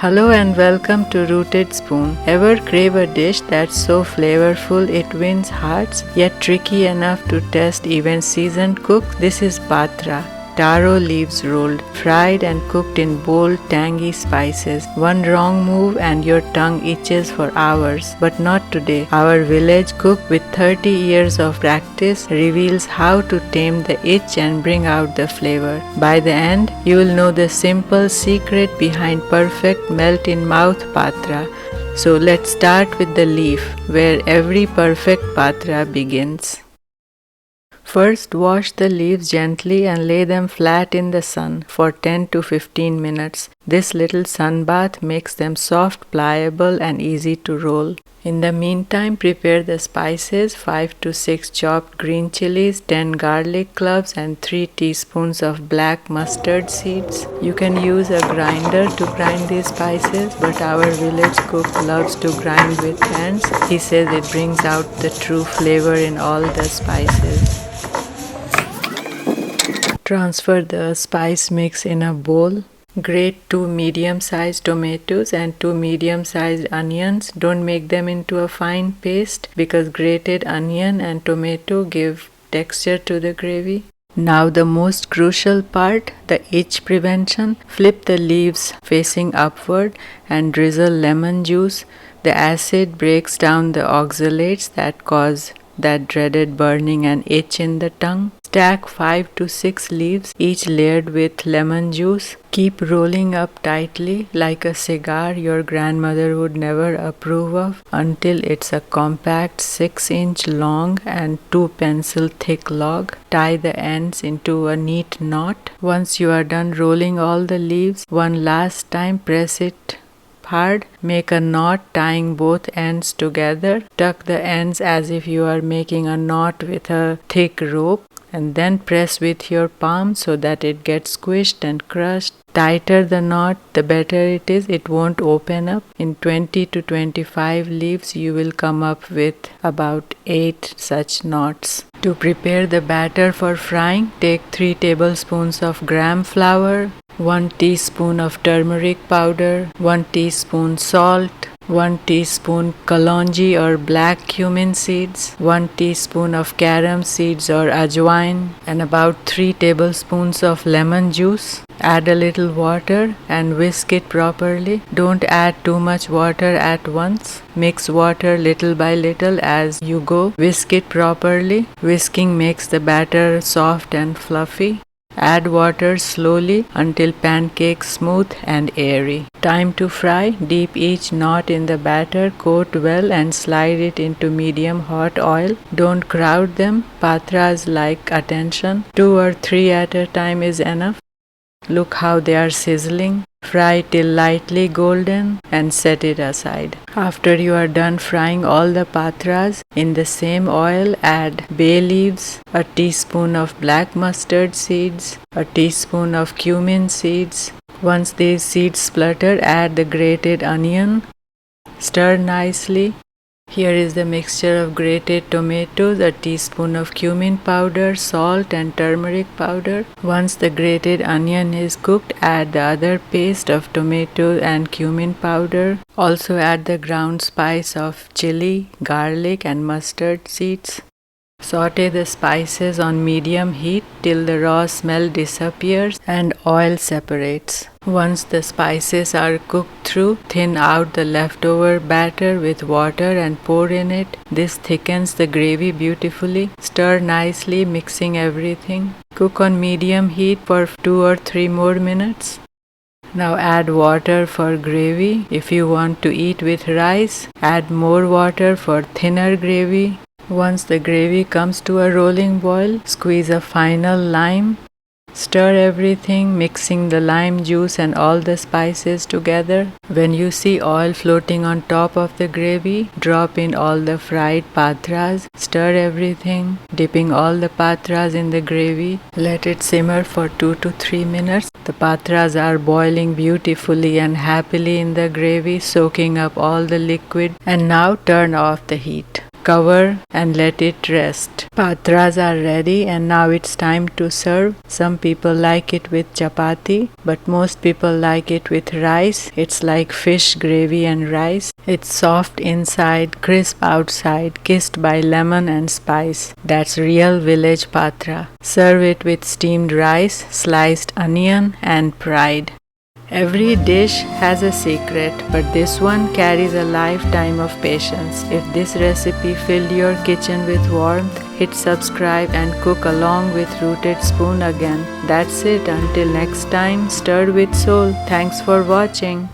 Hello and welcome to Rooted Spoon. Ever crave a dish that's so flavorful it wins hearts, yet tricky enough to test even seasoned cooks? This is Patra. Taro leaves rolled, fried and cooked in bold, tangy spices. One wrong move and your tongue itches for hours. But not today. Our village cook with 30 years of practice reveals how to tame the itch and bring out the flavor. By the end, you will know the simple secret behind perfect melt-in-mouth patra. So let's start with the leaf, where every perfect patra begins. First, wash the leaves gently and lay them flat in the sun for 10 to 15 minutes. This little sun bath makes them soft, pliable, and easy to roll. In the meantime, prepare the spices: 5 to 6 chopped green chilies, 10 garlic cloves, and 3 teaspoons of black mustard seeds. You can use a grinder to grind these spices, but our village cook loves to grind with hands. He says it brings out the true flavor in all the spices. Transfer the spice mix in a bowl. Grate 2 medium-sized tomatoes and 2 medium-sized onions. Don't make them into a fine paste because grated onion and tomato give texture to the gravy. Now the most crucial part, the itch prevention. Flip the leaves facing upward and drizzle lemon juice. The acid breaks down the oxalates that cause that dreaded burning and itch in the tongue. Stack 5 to 6 leaves, each layered with lemon juice. Keep rolling up tightly like a cigar your grandmother would never approve of until it's a compact 6-inch long and 2 pencil thick log. Tie the ends into a neat knot. Once you are done rolling all the leaves, one last time press it hard. Make a knot tying both ends together. Tuck the ends as if you are making a knot with a thick rope, and then press with your palm so that it gets squished and crushed. Tighter the knot, the better it is. It won't open up. In 20 to 25 leaves, you will come up with about 8 such knots. To prepare the batter for frying, take 3 tablespoons of gram flour, 1 teaspoon of turmeric powder, 1 teaspoon salt, 1 teaspoon colocasia or black cumin seeds, 1 teaspoon of carom seeds or ajwain, and about 3 tablespoons of lemon juice. Add a little water and whisk it properly. Don't add too much water at once. Mix water little by little as you go. Whisk it properly. Whisking makes the batter soft and fluffy. Add water slowly until pancakes smooth and airy. Time to fry. Dip each knot in the batter, coat well and slide it into medium hot oil. Don't crowd them. Patras like attention. 2 or 3 at a time is enough. Look how they are sizzling. Fry till lightly golden and set it aside. After you are done frying all the patras, in the same oil add bay leaves, a teaspoon of black mustard seeds, a teaspoon of cumin seeds. Once these seeds splutter, add the grated onion. Stir nicely. Here is the mixture of grated tomatoes, a teaspoon of cumin powder, salt and turmeric powder. Once the grated onion is cooked, add the other paste of tomato and cumin powder. Also add the ground spice of chili, garlic and mustard seeds. Saute the spices on medium heat till the raw smell disappears and oil separates. Once the spices are cooked through, thin out the leftover batter with water and pour in it. This thickens the gravy beautifully. Stir nicely, mixing everything. Cook on medium heat for 2 or 3 more minutes. Now add water for gravy. If you want to eat with rice, add more water for thinner gravy. Once the gravy comes to a rolling boil, squeeze a final lime. Stir everything, mixing the lime juice and all the spices together. When you see oil floating on top of the gravy, drop in all the fried patras. Stir everything, dipping all the patras in the gravy. Let it simmer for 2 to 3 minutes. The patras are boiling beautifully and happily in the gravy, soaking up all the liquid. And now turn off the heat. Cover and let it rest. Patras are ready and now it's time to serve. Some people like it with chapati, but most people like it with rice. It's like fish gravy and rice. It's soft inside, crisp outside, kissed by lemon and spice. That's real village patra. Serve it with steamed rice, sliced onion and pride. Every dish has a secret, but this one carries a lifetime of patience. If this recipe filled your kitchen with warmth, hit subscribe and cook along with Rooted Spoon again. That's it. Until next time, stirred with soul. Thanks for watching.